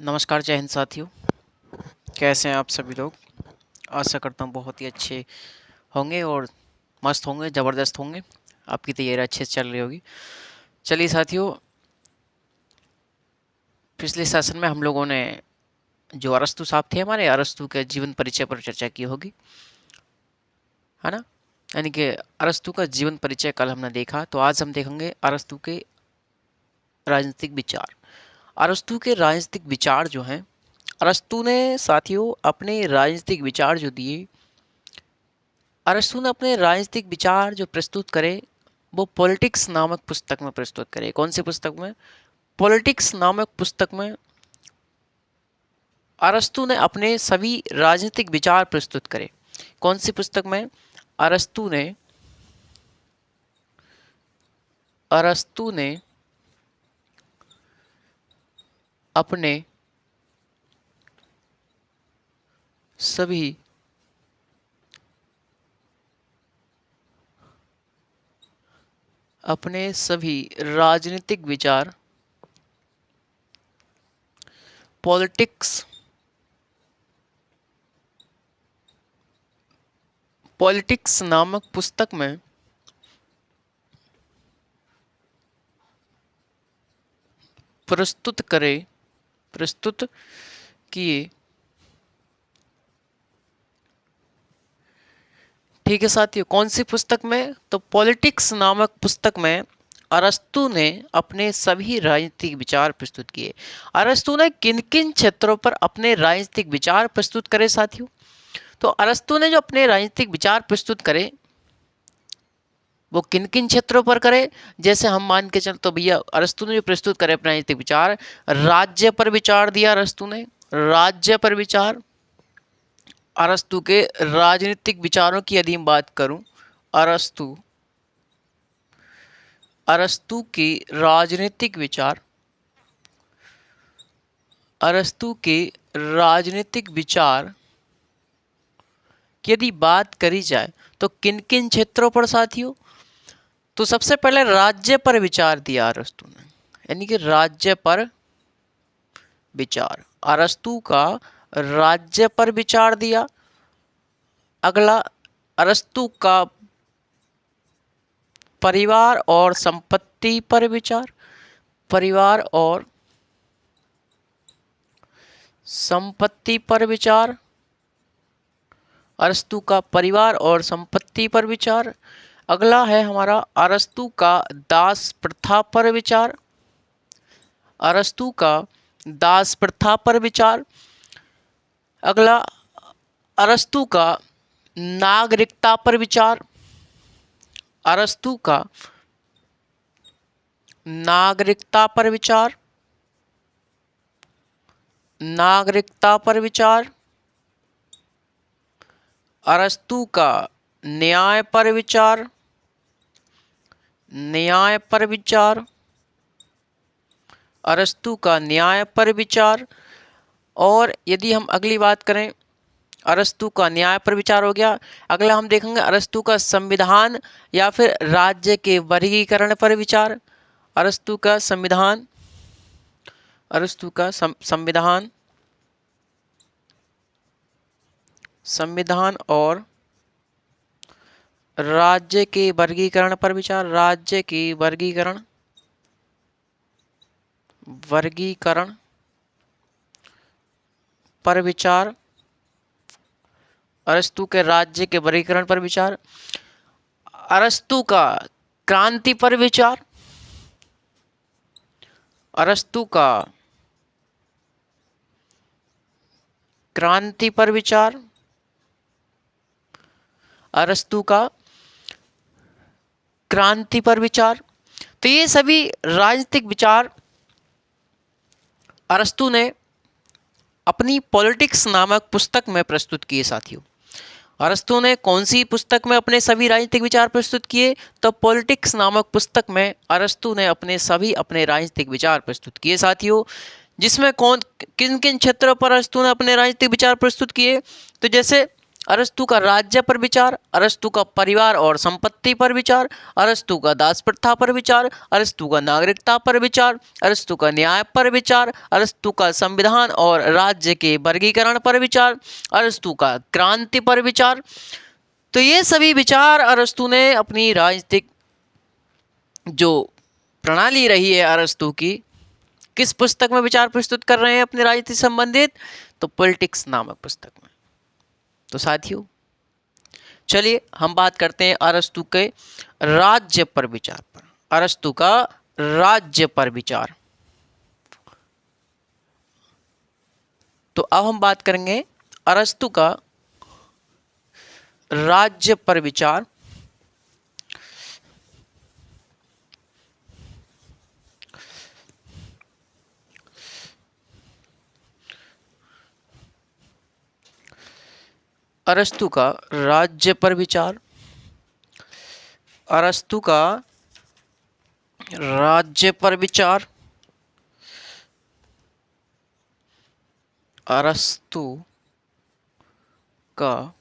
नमस्कार, जय हिंद साथियों। कैसे हैं आप सभी लोग? आशा करता हूँ बहुत ही अच्छे होंगे और मस्त होंगे, ज़बरदस्त होंगे। आपकी तैयारी अच्छे से चल रही होगी। चलिए साथियों, पिछले सेशन में हम लोगों ने जो अरस्तु साहब थे हमारे, अरस्तु के जीवन परिचय पर चर्चा की होगी, है ना। यानी कि अरस्तु का जीवन परिचय कल हमने देखा, तो आज हम देखेंगे अरस्तु के राजनीतिक विचार। अरस्तु के राजनीतिक विचार जो हैं, अरस्तु ने साथियों अपने राजनीतिक विचार जो दिए, अरस्तु ने अपने राजनीतिक विचार जो प्रस्तुत करे वो पॉलिटिक्स नामक पुस्तक में प्रस्तुत करे। कौन सी पुस्तक में? पॉलिटिक्स नामक पुस्तक में अरस्तु ने अपने सभी राजनीतिक विचार प्रस्तुत करे। कौन सी पुस्तक में? अरस्तु ने अपने सभी राजनीतिक विचार पॉलिटिक्स नामक पुस्तक में प्रस्तुत किए। ठीक है साथियों, कौन सी पुस्तक में? तो पॉलिटिक्स नामक पुस्तक में अरस्तु ने अपने सभी राजनीतिक विचार प्रस्तुत किए। अरस्तु ने किन किन क्षेत्रों पर अपने राजनीतिक विचार प्रस्तुत करे साथियों? तो अरस्तु ने जो अपने राजनीतिक विचार प्रस्तुत करे वो किन किन क्षेत्रों पर करे? जैसे हम मान के चल, तो भैया अरस्तु ने जो प्रस्तुत करे अपने राजनीतिक विचार, राज्य पर विचार दिया अरस्तु ने। राज्य पर विचार, अरस्तु के राजनीतिक विचारों की यदि हम बात करूं, अरस्तु के राजनीतिक विचार की यदि बात करी जाए तो किन किन क्षेत्रों पर साथियों? तो सबसे पहले राज्य पर विचार दिया अरस्तु ने, यानी कि राज्य पर विचार, अरस्तु का राज्य पर विचार दिया। अगला, अरस्तु का परिवार और संपत्ति पर विचार, परिवार और संपत्ति पर विचार, अरस्तु का परिवार और संपत्ति पर विचार। अगला है हमारा अरस्तु का दास प्रथा पर विचार, अरस्तु का दास प्रथा पर विचार। अगला, अरस्तु का नागरिकता पर विचार, अरस्तु का नागरिकता पर विचार, नागरिकता पर विचार। अरस्तु का न्याय पर विचार, न्याय पर विचार, अरस्तु का न्याय पर विचार। और यदि हम अगली बात करें, अरस्तु का न्याय पर विचार हो गया। अगला हम देखेंगे अरस्तु का संविधान या फिर राज्य के वर्गीकरण पर विचार, अरस्तु का संविधान, अरस्तु का संविधान, संविधान और राज्य के वर्गीकरण पर विचार, राज्य के वर्गीकरण पर विचार, अरस्तु के राज्य के वर्गीकरण पर विचार। अरस्तु का क्रांति पर विचार, अरस्तु का क्रांति पर विचार, अरस्तु का क्रांति पर विचार। तो ये सभी राजनीतिक विचार अरस्तु ने अपनी पॉलिटिक्स नामक पुस्तक में प्रस्तुत किए साथियों। अरस्तु ने कौन सी पुस्तक में अपने सभी राजनीतिक विचार प्रस्तुत किए? तो पॉलिटिक्स नामक पुस्तक में अरस्तु ने अपने राजनीतिक विचार प्रस्तुत किए साथियों। जिसमें किन किन क्षेत्रों पर अरस्तु ने अपने राजनीतिक विचार प्रस्तुत किए? तो जैसे अरस्तु का राज्य पर विचार, अरस्तु का परिवार और संपत्ति पर विचार, अरस्तु का दास प्रथा पर विचार, अरस्तु का नागरिकता पर विचार, अरस्तु का न्याय पर विचार, अरस्तु का संविधान और राज्य के वर्गीकरण पर विचार, अरस्तु का क्रांति पर विचार। तो ये सभी विचार अरस्तु ने अपनी राजनीतिक जो प्रणाली रही है अरस्तु की, किस पुस्तक में विचार प्रस्तुत कर रहे हैं अपनी राजनीति संबंधित? तो पॉलिटिक्स नामक पुस्तक में। तो साथियों चलिए हम बात करते हैं अरस्तु के राज्य पर विचार पर। अरस्तु का राज्य पर विचार। तो अब हम बात करेंगे अरस्तु का राज्य पर विचार। अरस्तु का राज्य पर विचार। अरस्तु का राज्य पर विचार। अरस्तु का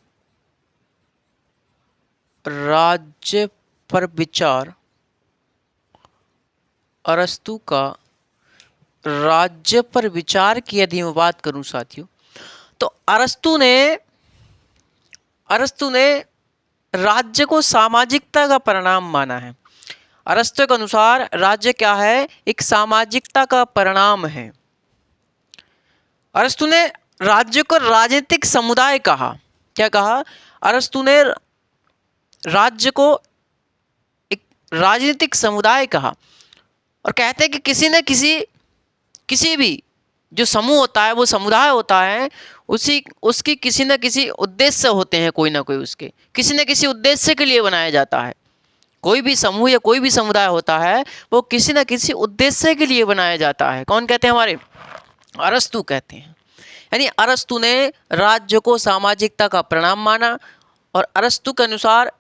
राज्य पर विचार। अरस्तु का राज्य पर विचार की यदि मैं बात करूं साथियों, तो अरस्तु ने राज्य को सामाजिकता का परिणाम माना है। अरस्तु के अनुसार राज्य क्या है? एक सामाजिकता का परिणाम है। अरस्तु ने राज्य को राजनीतिक समुदाय कहा। क्या कहा? अरस्तु ने राज्य को एक राजनीतिक समुदाय कहा और कहते हैं कि किसी भी जो समूह होता है, वो समुदाय होता है, उसकी किसी न किसी उद्देश्य होते हैं, कोई ना कोई उसके किसी न किसी उद्देश्य के लिए बनाया जाता है। कोई भी समूह या कोई भी समुदाय होता है वो किसी न किसी उद्देश्य के लिए बनाया जाता है। कौन कहते हैं? हमारे अरस्तु कहते हैं। यानी अरस्तु ने राज्य को सामाजिकता का परिणाम माना और अरस्तु के अनुसार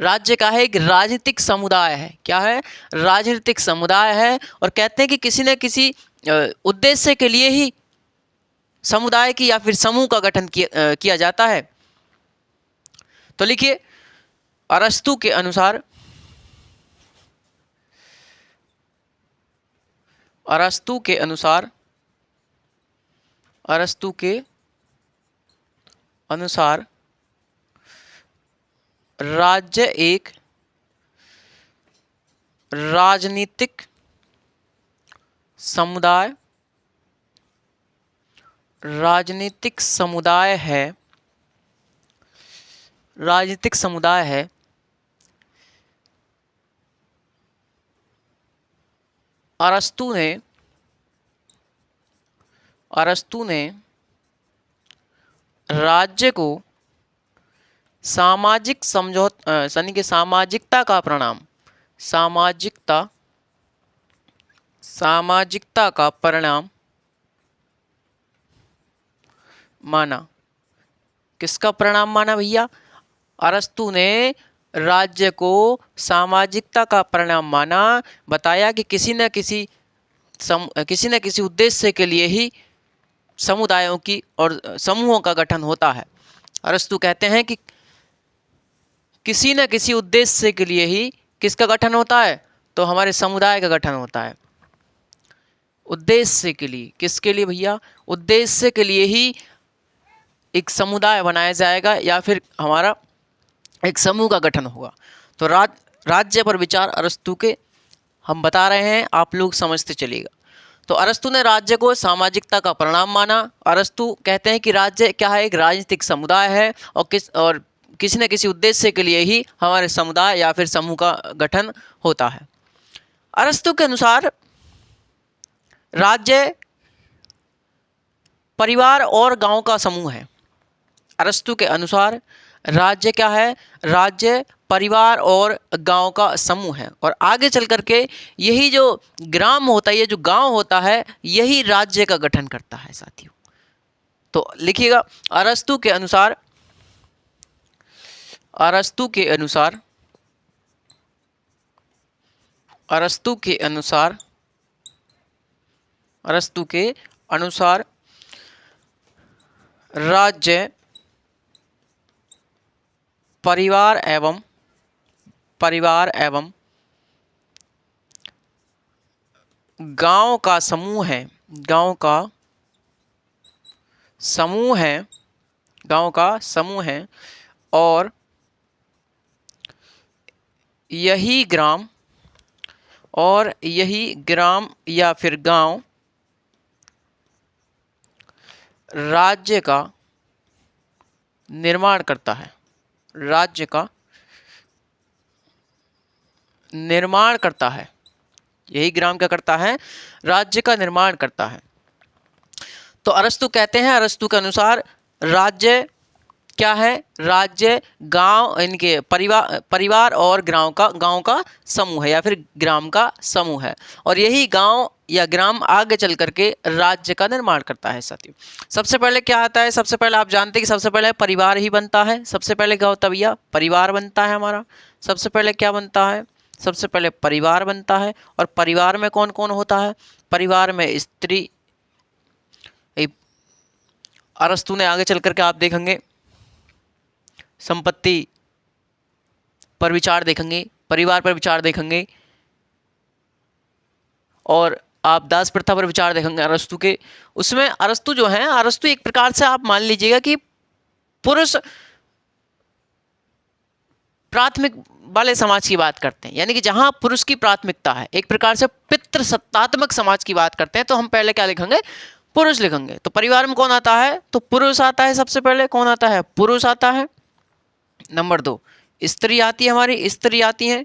राज्य का है एक राजनीतिक समुदाय है। क्या है? राजनीतिक समुदाय है। और कहते हैं कि किसी न किसी उद्देश्य के लिए ही समुदाय की या फिर समूह का गठन किया जाता है। तो लिखिए अरस्तु के अनुसार राज्य एक राजनीतिक समुदाय है। अरस्तु ने राज्य को सामाजिकता का परिणाम माना। किसका परिणाम माना भैया? अरस्तु ने राज्य को सामाजिकता का परिणाम माना। बताया कि किसी न किसी उद्देश्य के लिए ही समुदायों की और समूहों का गठन होता है। अरस्तु कहते हैं कि किसी न किसी उद्देश्य के लिए ही किसका गठन होता है? तो हमारे समुदाय का गठन होता है। उद्देश्य के लिए। किसके लिए भैया? उद्देश्य के लिए ही एक समुदाय बनाया जाएगा या फिर हमारा एक समूह का गठन होगा। तो राज्य पर विचार अरस्तु के हम बता रहे हैं, आप लोग समझते चलिएगा। तो अरस्तु ने राज्य को सामाजिकता का परिणाम माना। अरस्तु कहते हैं कि राज्य क्या है? एक राजनीतिक समुदाय है और किसी न किसी उद्देश्य के लिए ही हमारे समुदाय या फिर समूह का गठन होता है। अरस्तु के अनुसार राज्य परिवार और गांव का समूह है। अरस्तु के अनुसार राज्य क्या है? राज्य परिवार और गांव का समूह है। और आगे चल करके यही जो ग्राम होता है, ये जो गांव होता है, यही राज्य का गठन करता है साथियों। तो लिखिएगा अरस्तु के अनुसार राज्य परिवार एवं गांव का समूह है, गांव का समूह है, गांव का समूह है, और यही ग्राम या फिर गांव राज्य का निर्माण करता है, राज्य का निर्माण करता है। यही ग्राम क्या करता है? राज्य का निर्माण करता है। तो अरस्तु कहते हैं, अरस्तु के अनुसार राज्य क्या है? राज्य गांव, इनके परिवार और गांव का समूह है या फिर ग्राम का समूह है, और यही गांव या ग्राम आगे चल करके राज्य का निर्माण करता है। साथियों, सबसे पहले क्या आता है? सबसे पहले आप जानते हैं कि सबसे पहले परिवार ही बनता है। सबसे पहले क्या होता है भैया? परिवार बनता है हमारा। सबसे पहले क्या बनता है? सबसे पहले परिवार बनता है। और परिवार में कौन कौन होता है? परिवार में स्त्री। अरस्तु ने आगे चल करके आप देखेंगे संपत्ति पर विचार देखेंगे, परिवार पर विचार देखेंगे, और आप दास प्रथा पर विचार देखेंगे अरस्तु के। उसमें अरस्तु जो है, अरस्तु एक प्रकार से आप मान लीजिएगा कि पुरुष प्राथमिक वाले समाज की बात करते हैं, यानी कि जहां पुरुष की प्राथमिकता है, एक प्रकार से पितृसत्तात्मक समाज की बात करते हैं, तो हम पहले क्या लिखेंगे? पुरुष लिखेंगे। तो परिवार में कौन आता है? तो पुरुष आता है। सबसे पहले कौन आता है? पुरुष आता है। नंबर 2 स्त्री आती है, हमारी स्त्री आती है।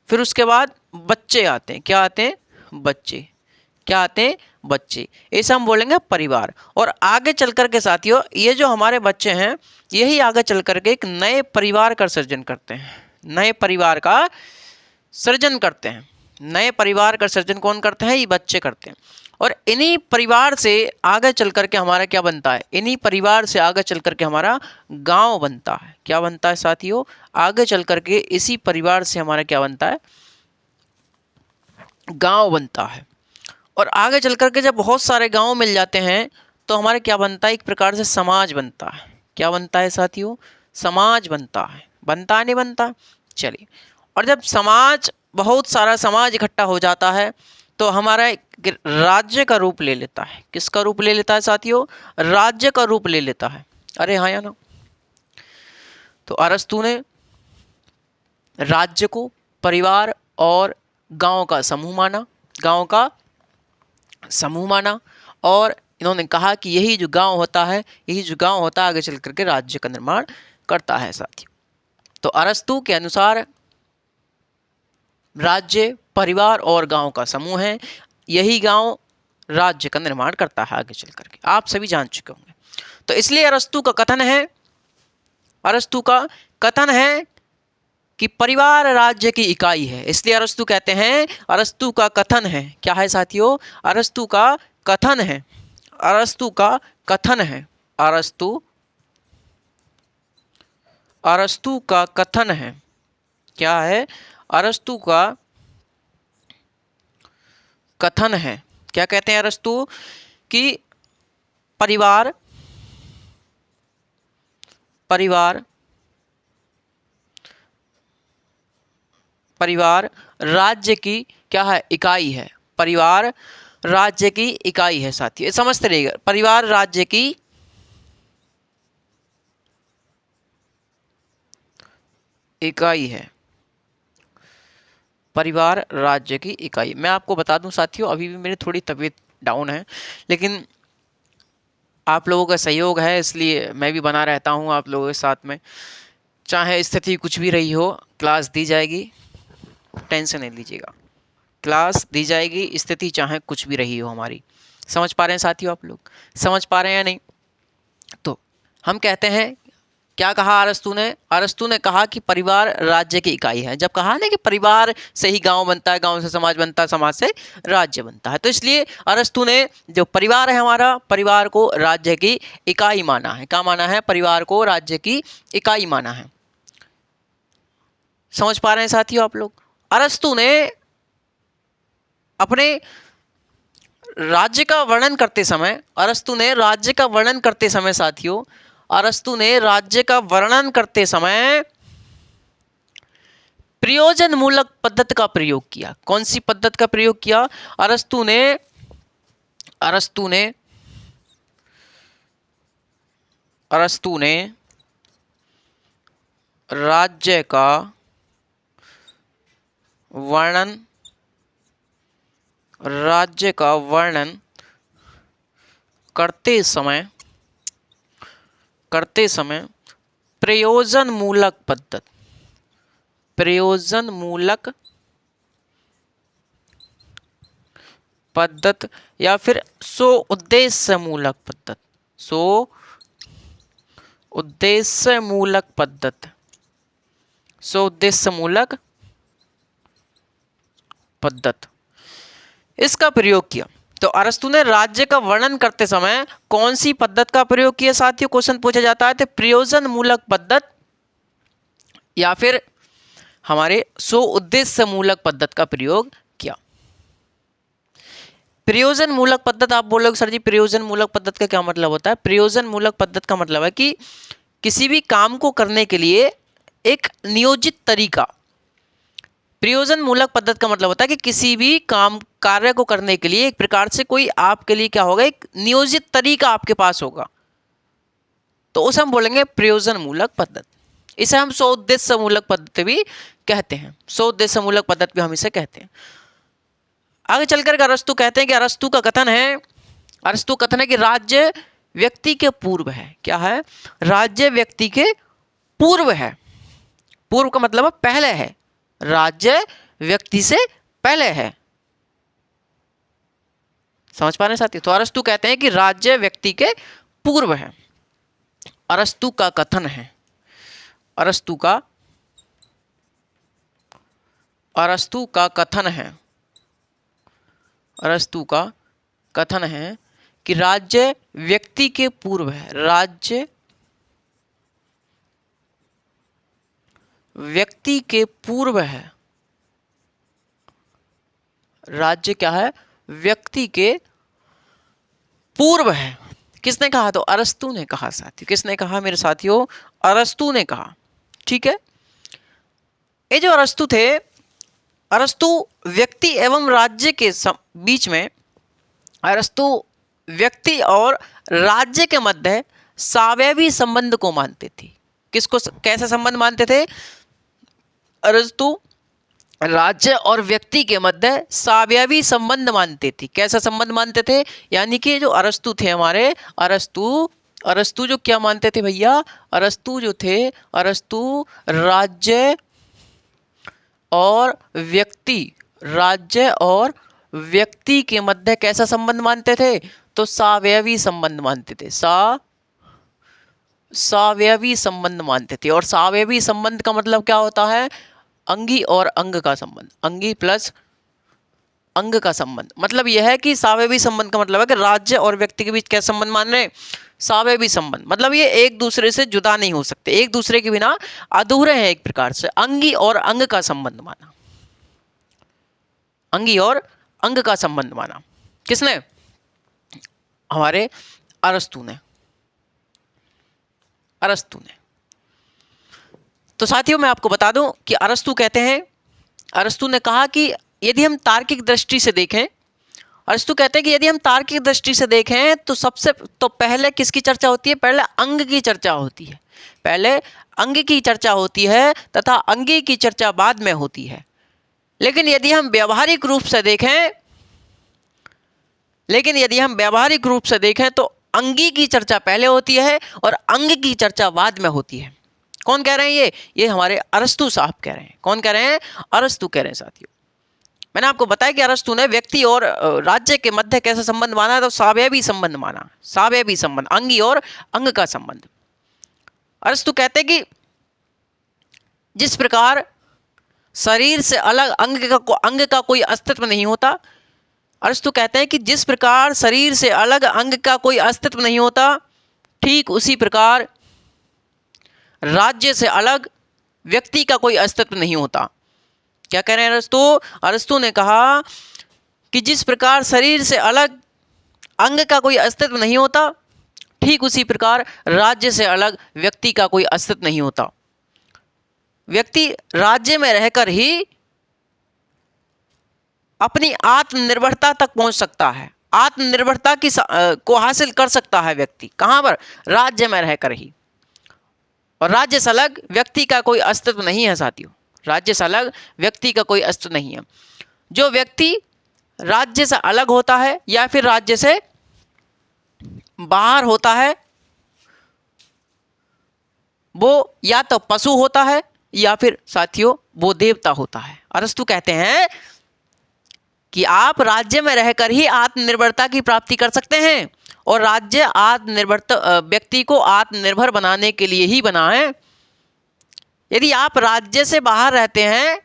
फिर उसके बाद बच्चे आते हैं। क्या आते हैं? बच्चे। क्या आते हैं? बच्चे। ऐसा हम बोलेंगे परिवार। और आगे चल कर के साथियों, ये जो हमारे बच्चे हैं, यही आगे चल कर के एक नए परिवार का सृजन करते हैं, नए परिवार का सृजन करते हैं। नए परिवार का सृजन कौन करते हैं? ये बच्चे करते हैं। और इन्हीं परिवार से आगे चल करके हमारा क्या बनता है? इन्हीं परिवार से आगे चल करके हमारा गांव बनता है। क्या बनता है साथियों? आगे चल करके इसी परिवार से हमारा क्या बनता है? गांव बनता है। और आगे चल करके जब बहुत सारे गांव मिल जाते हैं, तो हमारे क्या बनता है? एक प्रकार से समाज बनता है। क्या बनता है साथियों? समाज बनता है। बनता है नहीं बनता? चलिए, और जब समाज, बहुत सारा समाज इकट्ठा हो जाता है, तो हमारा राज्य का रूप ले लेता है। किसका रूप ले लेता है साथियों? राज्य का रूप ले लेता है। अरे हाँ या ना? तो अरस्तु ने राज्य को परिवार और गांव का समूह माना, गांव का समूह माना, और इन्होंने कहा कि यही जो गांव होता है, यही जो गांव होता है, आगे चल करके राज्य का निर्माण करता है साथियों। तो अरस्तु के अनुसार राज्य, परिवार और गांव का समूह है, यही गांव राज्य का निर्माण करता है आगे चल करके। आप सभी जान चुके होंगे। तो इसलिए अरस्तु का कथन है कि परिवार राज्य की इकाई है। इसलिए अरस्तु कहते हैं, अरस्तु का कथन है, क्या है साथियों? अरस्तु का कथन है, अरस्तु का कथन है, अरस्तु का कथन है। क्या है? अरस्तु का कथन है। क्या कहते हैं अरस्तु? कि परिवार राज्य की क्या है? इकाई है। परिवार राज्य की इकाई है साथियों, समझते रहिएगा। परिवार राज्य की इकाई है, परिवार राज्य की इकाई। मैं आपको बता दूं साथियों, अभी भी मेरी थोड़ी तबीयत डाउन है, लेकिन आप लोगों का सहयोग है, इसलिए मैं भी बना रहता हूं आप लोगों के साथ में। चाहे स्थिति कुछ भी रही हो, क्लास दी जाएगी, टेंशन नहीं लीजिएगा। क्लास दी जाएगी, स्थिति चाहे कुछ भी रही हो हमारी। समझ पा रहे हैं साथियों? आप लोग समझ पा रहे हैं या नहीं? तो हम कहते हैं, क्या कहा अरस्तु ने? अरस्तु ने कहा कि परिवार राज्य की इकाई है। जब कहा ना कि परिवार से ही गांव बनता है, गांव से समाज बनता है, समाज से राज्य बनता है, तो इसलिए अरस्तु ने जो परिवार है हमारा, परिवार को राज्य की इकाई माना है। क्या माना है? परिवार को राज्य की इकाई माना है। समझ पा रहे हैं साथियों आप लोग? अरस्तु ने अपने राज्य का वर्णन करते समय, साथियों, अरस्तु ने राज्य का वर्णन करते समय प्रयोजन मूलक पद्धति का प्रयोग किया। कौन सी पद्धति का प्रयोग किया? अरस्तु ने राज्य का वर्णन करते समय प्रयोजन मूलक पद्धति या फिर सो उद्देश्य मूलक पद्धति इसका प्रयोग किया। तो अरस्तु ने राज्य का वर्णन करते समय कौन सी पद्धति का प्रयोग किया साथियों? क्वेश्चन पूछा जाता है तो प्रयोजन मूलक पद्धति या फिर हमारे सो उद्देश्य मूलक पद्धति का प्रयोग किया। प्रयोजन मूलक पद्धति आप बोलोगे सर जी प्रयोजन मूलक पद्धति का क्या मतलब होता है? प्रयोजन मूलक पद्धति का मतलब है कि किसी भी काम को करने के लिए एक नियोजित तरीका। प्रयोजन मूलक पद्धति का मतलब होता है कि किसी भी कार्य को करने के लिए एक प्रकार से कोई आपके लिए क्या होगा, एक नियोजित तरीका आपके पास होगा, तो उसे हम बोलेंगे प्रयोजन मूलक पद्धति। इसे हम सो उद्देश्य मूलक पद्धति भी कहते हैं, सो उद्देश्य मूलक पद्धति भी हम इसे कहते हैं। आगे चलकर अरस्तु कहते हैं कि अरस्तु का कथन है कि राज्य व्यक्ति के पूर्व है। क्या है? राज्य व्यक्ति के पूर्व है। पूर्व का मतलब पहले है, राज्य व्यक्ति से पहले है। समझ पा रहे हैं साथी? तो अरस्तु कहते हैं कि राज्य व्यक्ति के पूर्व है। अरस्तु का कथन है कि राज्य व्यक्ति के पूर्व है। राज्य व्यक्ति के पूर्व है। राज्य क्या है? व्यक्ति के पूर्व है। किसने कहा? तो अरस्तु ने कहा साथियों। किसने कहा मेरे साथियों? अरस्तु ने कहा। ठीक है, ये जो अरस्तु थे, अरस्तु व्यक्ति एवं राज्य के बीच में, अरस्तु व्यक्ति और राज्य के मध्य सावयवी संबंध को मानते थे। किसको कैसा संबंध मानते थे? अरस्तु राज्य और व्यक्ति के मध्य सावयवी संबंध मानते थे। कैसा संबंध मानते थे? यानी कि जो अरस्तु थे हमारे, अरस्तु जो क्या मानते थे भैया? अरस्तु जो थे, अरस्तु राज्य और व्यक्ति के मध्य कैसा संबंध मानते थे? तो सावयवी संबंध मानते थे। सावयवी संबंध मानते थे। और सावयवी संबंध का मतलब क्या होता है? अंगी और अंग का संबंध, अंगी प्लस अंग का संबंध। मतलब यह है कि सावयवी संबंध का मतलब है कि राज्य और व्यक्ति के बीच क्या संबंध मान रहे हैं? सावयवी संबंध। मतलब ये एक दूसरे से जुदा नहीं हो सकते, एक दूसरे के बिना अधूरे हैं एक प्रकार से। अंगी और अंग का संबंध माना, अंगी और अंग का संबंध माना। किसने? हमारे अरस्तु ने। तो साथियों मैं आपको बता दूं कि अरस्तु ने कहा कि यदि हम तार्किक दृष्टि से देखें, अरस्तु कहते हैं कि यदि हम तार्किक दृष्टि से देखें तो पहले किसकी चर्चा होती है? पहले अंग की चर्चा होती है। पहले अंग की चर्चा होती है तथा अंगी की चर्चा बाद में होती है। लेकिन यदि हम व्यावहारिक रूप से देखें तो अंगी की चर्चा पहले होती है और अंग की चर्चा बाद में होती है। कौन कह रहे हैं? ये हमारे अरस्तु साहब कह रहे हैं। कौन कह रहे हैं? अरस्तु कह रहे हैं साथियों। मैंने आपको बताया कि अरस्तु ने व्यक्ति और राज्य के मध्य कैसा संबंध माना? तो सावयवी संबंध माना। सावयवी संबंध, अंगी और अंग का संबंध। अरस्तु कहते हैं कि जिस प्रकार शरीर से अलग अंग का कोई अस्तित्व नहीं होता, अरस्तु कहते हैं कि जिस प्रकार शरीर से अलग अंग का कोई अस्तित्व नहीं होता, ठीक उसी प्रकार राज्य से अलग व्यक्ति का कोई अस्तित्व नहीं होता। क्या कह रहे हैं अरस्तु? अरस्तु ने कहा कि जिस प्रकार शरीर से अलग अंग का कोई अस्तित्व नहीं होता, ठीक उसी प्रकार राज्य से अलग व्यक्ति का कोई अस्तित्व नहीं होता। व्यक्ति राज्य में रहकर ही अपनी आत्मनिर्भरता तक पहुंच सकता है। आत्मनिर्भरता को हासिल कर सकता है व्यक्ति, कहां पर? राज्य में रहकर ही। और राज्य से अलग व्यक्ति का कोई अस्तित्व नहीं है साथियों, राज्य से अलग व्यक्ति का कोई अस्तित्व नहीं है। जो व्यक्ति राज्य से अलग होता है या फिर राज्य से बाहर होता है, वो या तो पशु होता है या फिर साथियों वो देवता होता है। अरस्तु कहते हैं कि आप राज्य में रहकर ही आत्मनिर्भरता की प्राप्ति कर सकते हैं, और राज्य आत्मनिर्भरता व्यक्ति को आत्मनिर्भर बनाने के लिए ही बना है। यदि आप राज्य से बाहर रहते हैं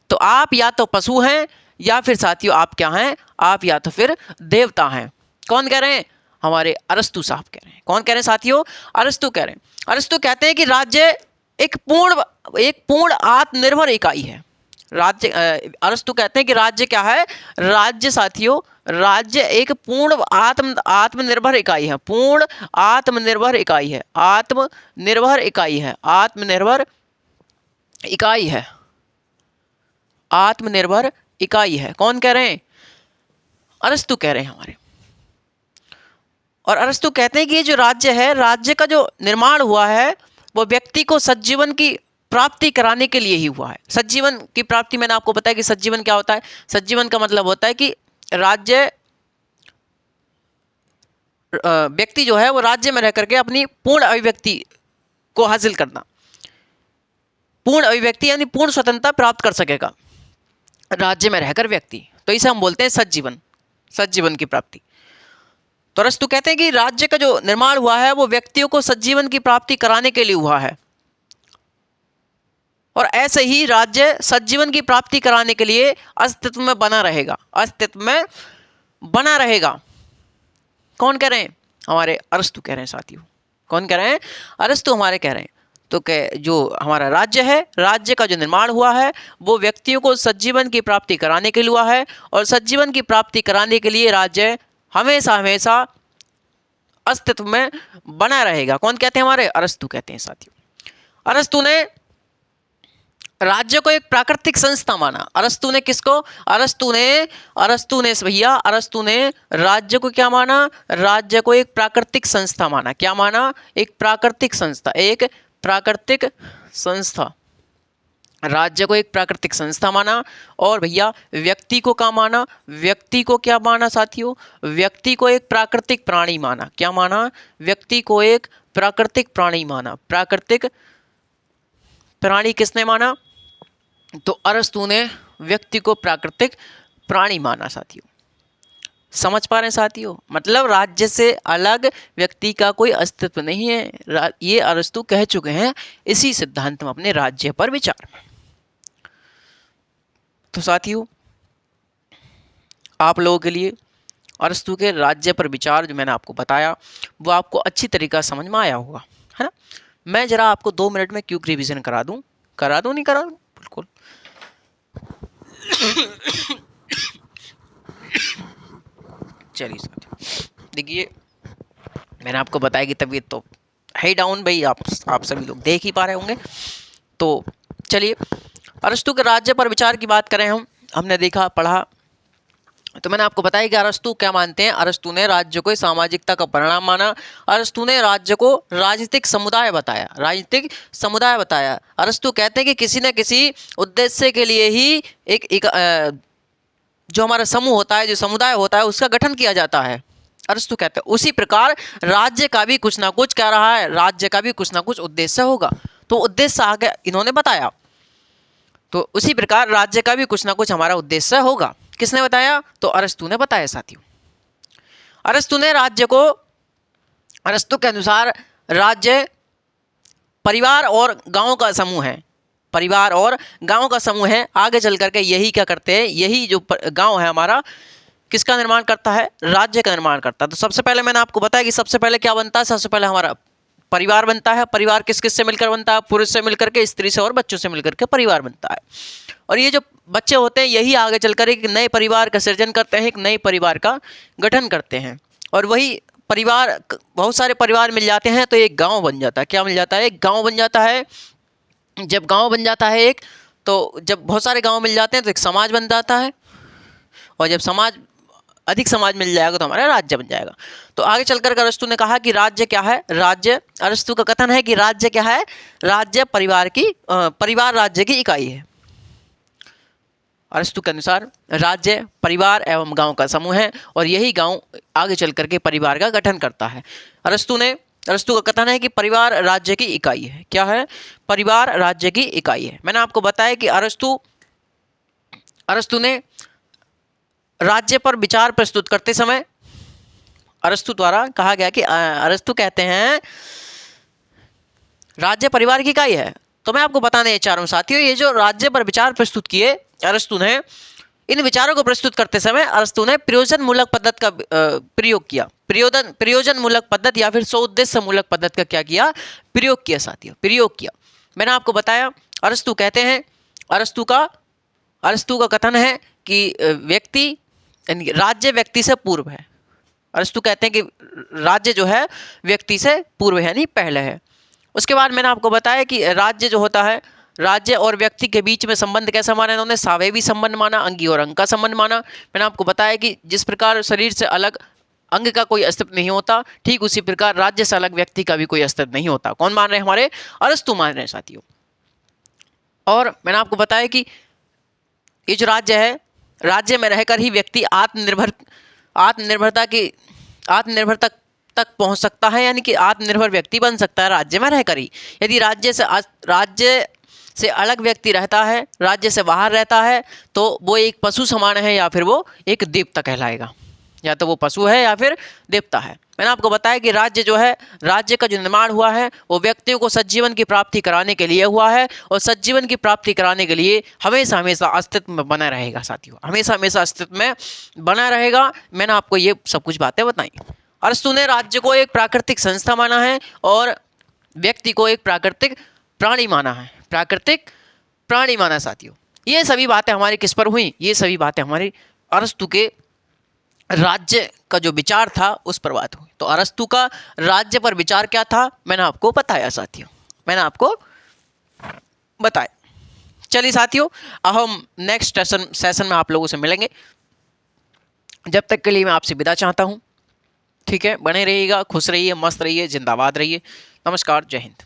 तो आप या तो पशु हैं या फिर साथियों आप क्या हैं? आप या तो फिर देवता हैं। कौन कह रहे हैं? हमारे अरस्तु साहब कह रहे हैं। कौन कह रहे हैं साथियों? अरस्तु कह रहे हैं। अरस्तु कहते हैं कि राज्य एक पूर्ण आत्मनिर्भर इकाई है। राज्य अरस्तु कहते हैं कि राज्य क्या है? राज्य साथियों, राज्य एक पूर्ण आत्मनिर्भर इकाई है। पूर्ण आत्मनिर्भर इकाई है। आत्मनिर्भर इकाई है। आत्मनिर्भर इकाई है। आत्मनिर्भर इकाई है। कौन कह रहे हैं? अरस्तु कह रहे हैं हमारे। और अरस्तु कहते हैं कि ये जो राज्य है, राज्य का जो निर्माण हुआ है वो व्यक्ति को सज्जीवन की प्राप्ति कराने के लिए ही हुआ है। सज्जीवन की प्राप्ति, मैंने आपको बताया कि सज्जीवन क्या होता है। सज्जीवन का मतलब होता है कि राज्य व्यक्ति जो है वो राज्य में रह करके अपनी पूर्ण अभिव्यक्ति को हासिल करना, पूर्ण अभिव्यक्ति यानी पूर्ण स्वतंत्रता प्राप्त कर सकेगा राज्य में रहकर व्यक्ति। तो इसे हम बोलते हैं सज्जीवन, सज्जीवन की प्राप्ति। तो अरस्तु कहते हैं कि राज्य का जो निर्माण हुआ है वो व्यक्तियों को सज्जीवन की प्राप्ति कराने के लिए हुआ है, और ऐसे ही राज्य सज्जीवन की प्राप्ति कराने के लिए अस्तित्व में बना रहेगा। अस्तित्व में बना रहेगा। कौन कह रहे हैं? हमारे अरस्तु कह रहे हैं साथियों। कौन कह रहे हैं? अरस्तु हमारे कह रहे हैं। तो जो हमारा राज्य है, राज्य का जो निर्माण हुआ है वो व्यक्तियों को सज्जीवन की प्राप्ति कराने के लिए हुआ है, और सज्जीवन की प्राप्ति कराने के लिए राज्य हमेशा हमेशा अस्तित्व में बना रहेगा। कौन कहते हैं? हमारे अरस्तु कहते हैं साथियों। अरस्तु ने राज्य को एक प्राकृतिक संस्था माना। अरस्तु ने किसको? अरस्तु ने भैया, अरस्तु ने राज्य को क्या माना? राज्य को एक प्राकृतिक संस्था माना। क्या माना? एक प्राकृतिक संस्था। एक प्राकृतिक संस्था। राज्य को एक प्राकृतिक संस्था माना। और भैया व्यक्ति को क्या माना? व्यक्ति को क्या माना साथियों? व्यक्ति को एक प्राकृतिक प्राणी माना। क्या माना? व्यक्ति को एक प्राकृतिक प्राणी माना। प्राकृतिक प्राणी किसने माना? तो अरस्तु ने व्यक्ति को प्राकृतिक प्राणी माना साथियों। समझ पा रहे हैं साथियों? मतलब राज्य से अलग व्यक्ति का कोई अस्तित्व नहीं है। ये अरस्तु कह चुके हैं इसी सिद्धांत में अपने राज्य पर विचार में। तो साथियों आप लोगों के लिए अरस्तु के राज्य पर विचार जो मैंने आपको बताया वो आपको अच्छी तरीका समझ में आया होगा, है ना? मैं जरा आपको 2 मिनट में क्विक रिवीजन करा दूं नहीं करा दूं? बिल्कुल। चलिए साथियों, देखिए मैंने आपको बताया कि तबीयत तो है डाउन भाई, आप सभी लोग देख ही पा रहे होंगे। तो चलिए अरस्तु के राज्य पर विचार की बात करें। हमने देखा पढ़ा, तो मैंने आपको बताया कि अरस्तु क्या मानते हैं। अरस्तु ने राज्य को सामाजिकता का परिणाम माना। अरस्तु ने राज्य को राजनीतिक समुदाय बताया। राजनीतिक समुदाय बताया। अरस्तु कहते हैं कि किसी न किसी उद्देश्य के लिए ही एक जो हमारा समूह होता है, जो समुदाय होता है, उसका गठन किया जाता है। अरस्तु कहते हैं उसी प्रकार राज्य का भी कुछ ना कुछ कह रहा है, राज्य का भी कुछ ना कुछ उद्देश्य होगा। तो उद्देश्य आगे इन्होंने बताया, तो उसी प्रकार राज्य का भी कुछ ना कुछ हमारा उद्देश्य होगा। किसने बताया? तो अरस्तु ने बताया साथियों। अरस्तु ने राज्य को, अरस्तु के अनुसार राज्य परिवार और गांव का समूह है। परिवार और गांव का समूह है। आगे चल करके यही क्या करते हैं, यही जो गांव है हमारा किसका निर्माण करता है? राज्य का निर्माण करता है। तो सबसे पहले मैंने आपको बताया कि सबसे पहले क्या बनता है? सबसे पहले हमारा परिवार बनता है। परिवार किस किस से मिलकर बनता है? पुरुष से मिलकर के, स्त्री से और बच्चों से मिलकर के परिवार बनता है। और ये जो बच्चे होते हैं यही आगे चलकर एक नए परिवार का सृजन करते हैं, एक नए परिवार का गठन करते हैं। और वही परिवार, बहुत सारे परिवार मिल जाते हैं तो एक गांव बन जाता है। क्या मिल जाता है? एक गांव बन जाता है। जब गांव बन जाता है एक, तो जब बहुत सारे गांव मिल जाते हैं तो एक समाज बन जाता है, और जब समाज अधिक समाज मिल जाएगा तो हमारा राज्य बन जाएगा। तो आगे चलकर अरस्तु ने कहा कि राज्य क्या है? राज्य, अरस्तु का कथन है कि राज्य क्या है? राज्य परिवार राज्य की इकाई है। अरस्तु के अनुसार राज्य परिवार एवं गांव का समूह है, और यही गांव आगे चल करके परिवार का गठन करता है। अरस्तु का कथन है कि परिवार राज्य की इकाई है। क्या है? परिवार राज्य की इकाई है। मैंने आपको बताया कि अरस्तु ने राज्य पर विचार प्रस्तुत करते समय अरस्तु द्वारा कहा गया कि अरस्तु कहते हैं राज्य परिवार की इकाई है। तो मैं आपको बताने चाह रहा हूं साथियों, ये जो राज्य पर विचार प्रस्तुत किए अरस्तु ने, इन विचारों को प्रस्तुत करते समय अरस्तु ने प्रयोजन मूलक पद्धति का प्रयोग किया। प्रयोजन मूलक पद्धति या फिर सौउद्देश्य मूलक पद्धति का क्या किया? प्रयोग किया साथियों, प्रयोग किया। मैंने आपको बताया अरस्तु कहते हैं, अरस्तु का कथन है कि राज्य व्यक्ति से पूर्व है। अरस्तु कहते हैं कि राज्य जो है व्यक्ति से पूर्व है, यानी पहले है। उसके बाद मैंने आपको बताया कि राज्य जो होता है, राज्य और व्यक्ति के बीच में संबंध कैसा माना? इन्होंने सावयवी संबंध माना, अंगी और अंग का संबंध माना। मैंने आपको बताया कि जिस प्रकार शरीर से अलग अंग का कोई अस्तित्व नहीं होता, ठीक उसी प्रकार राज्य से अलग व्यक्ति का भी कोई अस्तित्व नहीं होता। कौन मान रहे हैं? हमारे अरस्तु मान रहे हैं साथियों। और मैंने आपको बताया कि ये जो राज्य है, राज्य में रहकर ही व्यक्ति आत्मनिर्भरता तक पहुंच सकता है, यानी कि आत्मनिर्भर व्यक्ति बन सकता है राज्य में रहकर ही। यदि राज्य से अलग व्यक्ति रहता है, राज्य से बाहर रहता है, तो वो एक पशु समान है या फिर वो एक देवता कहलाएगा। या तो वो पशु है या फिर देवता है। मैंने आपको बताया कि राज्य जो है, राज्य का जो निर्माण हुआ है वो व्यक्तियों को सज्जीवन की प्राप्ति कराने के लिए हुआ है, और सज्जीवन की प्राप्ति कराने के लिए हमेशा हमेशा अस्तित्व में बना रहेगा साथियों, हमेशा हमेशा अस्तित्व में बना रहेगा। मैंने आपको ये सब कुछ बातें बताई। अरस्तु ने राज्य को एक प्राकृतिक संस्था माना है और व्यक्ति को एक प्राकृतिक प्राणी माना है, प्राकृतिक प्राणी माना साथियों। ये सभी बातें हमारी किस पर हुई? ये सभी बातें हमारी अरस्तु के राज्य का जो विचार था उस पर बात हुई। तो अरस्तु का राज्य पर विचार क्या था, मैंने आपको बताया साथियों, मैंने आपको बताया। चलिए साथियों, अब हम नेक्स्ट सेशन में आप लोगों से मिलेंगे। जब तक के लिए मैं आपसे विदा चाहता हूँ। ठीक है, बने रहिएगा, खुश रहिए, मस्त रहिए, जिंदाबाद रहिए। नमस्कार, जय हिंद।